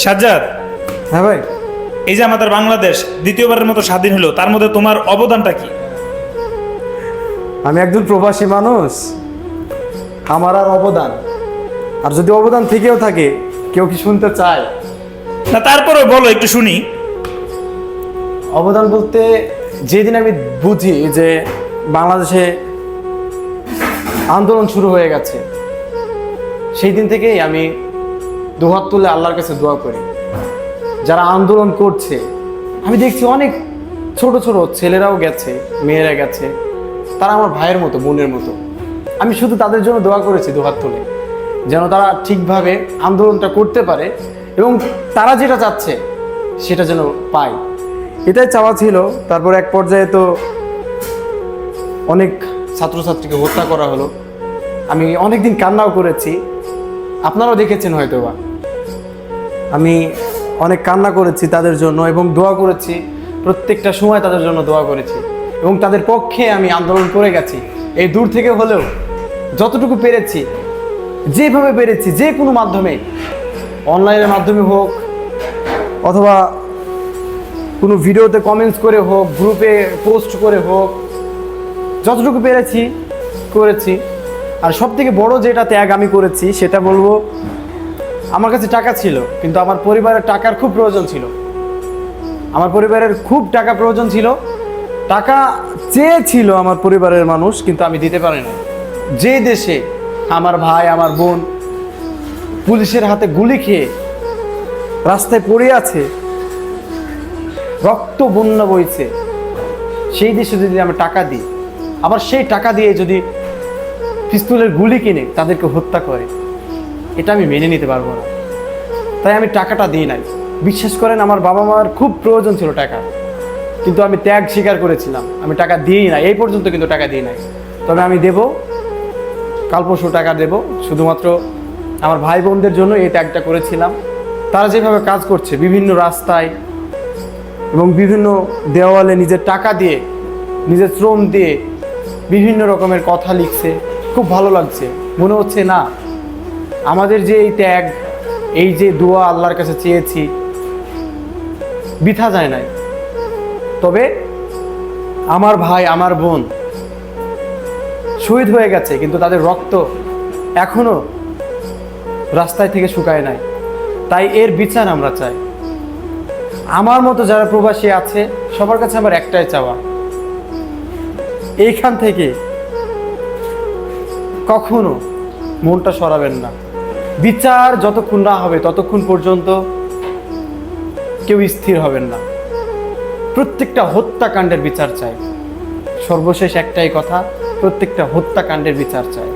সাজ্জাদ, হ্যাঁ ভাই, এই যে আমাদের বাংলাদেশ দ্বিতীয়বারের মতো স্বাধীন হলো, তার মধ্যে তোমার অবদানটা কি? আমি একজন প্রবাসী মানুষ, আমার আর অবদান, আর যদি অবদান থেকেও থাকে কেউ কি শুনতে চায়? না, তারপরে বলো, একটু শুনি। অবদান বলতে যেদিন আমি বুঝি যে বাংলাদেশে আন্দোলন শুরু হয়ে গেছে, সেই দিন থেকেই আমি দুহাত তুলে আল্লাহর কাছে দোয়া করি। যারা আন্দোলন করছে, আমি দেখছি অনেক ছোট ছোট ছেলেরাও গেছে, মেয়েরা গেছে, তারা আমার ভাইয়ের মতো, বোনের মতো। আমি শুধু তাদের জন্য দোয়া করেছি দুহাত তুলে, যেন তারা ঠিকভাবে আন্দোলনটা করতে পারে এবং তারা যেটা চাচ্ছে সেটা যেন পায়, এটাই চাওয়া ছিল। তারপর এক পর্যায়ে তো অনেক ছাত্রছাত্রীকে হত্যা করা হলো। আমি অনেকদিন কান্নাও করেছি, আপনারাও দেখেছেন হয়তোবা। আমি অনেক কান্না করেছি তাদের জন্য এবং দোয়া করেছি, প্রত্যেকটা সময় তাদের জন্য দোয়া করেছি এবং তাদের পক্ষে আমি আন্দোলন করে গেছি। এই দূর থেকে হলেও যতটুকু পেরেছি, যেভাবে পেরেছি, যে কোনো মাধ্যমে, অনলাইনের মাধ্যমে হোক অথবা কোনো ভিডিওতে কমেন্টস করে হোক, গ্রুপে পোস্ট করে হোক, যতটুকু পেরেছি করেছি। আর সব থেকে বড় যেটা ত্যাগ আমি করেছি সেটা বলবো, আমার কাছে টাকা ছিল কিন্তু আমার পরিবারের টাকার খুব প্রয়োজন ছিল। আমার পরিবারের খুব টাকা প্রয়োজন ছিল, টাকা চেয়েছিল আমার পরিবারের মানুষ, কিন্তু আমি দিতে পারি না। যে দেশে আমার ভাই, আমার বোন পুলিশের হাতে গুলি খেয়ে রাস্তায় পড়ে আছে, রক্ত বন্যা বইছে, সেই দেশে যদি আমি টাকা দিই, আবার সেই টাকা দিয়ে যদি পিস্তলের গুলি কিনে তাদেরকে হত্যা করে, এটা আমি মেনে নিতে পারবো না। তাই আমি টাকাটা দিই নাই। বিশ্বাস করেন, আমার বাবা মার খুব প্রয়োজন ছিল টাকা, কিন্তু আমি ত্যাগ স্বীকার করেছিলাম, আমি টাকা দিই নাই, এই পর্যন্ত কিন্তু টাকা দিই নাই। তবে আমি দেব, কাল পরশু টাকা দেব, শুধুমাত্র আমার ভাই বোনদের জন্য এই ত্যাগটা করেছিলাম। তারা যেভাবে কাজ করছে বিভিন্ন রাস্তায় এবং বিভিন্ন দেওয়ালে নিজের টাকা দিয়ে, নিজের শ্রম দিয়ে বিভিন্ন রকমের কথা লিখছে, খুব ভালো লাগছে। মনে হচ্ছে না, আমাদের যে এই ত্যাগ, এই যে দোয়া আল্লাহর কাছে চেয়েছি, বৃথা যায় নাই। তবে আমার ভাই, আমার বোন শহীদ হয়ে গেছে, কিন্তু তাদের রক্ত এখনো রাস্তায় থেকে শুকায় নাই। তাই এর বিচার আমরা চাই। আমার মতো যারা প্রবাসী আছে, সবার কাছে আমার একটাই চাওয়া, এইখান থেকে কখনো মনটা সরাবেন না। বিচার যতক্ষণ না হবে ততক্ষণ পর্যন্ত কেউ স্থির হবেন না। প্রত্যেকটা হত্যাকাণ্ডের বিচার চাই। সর্বশেষ একটাই কথা, প্রত্যেকটা হত্যাকাণ্ডের বিচার চাই।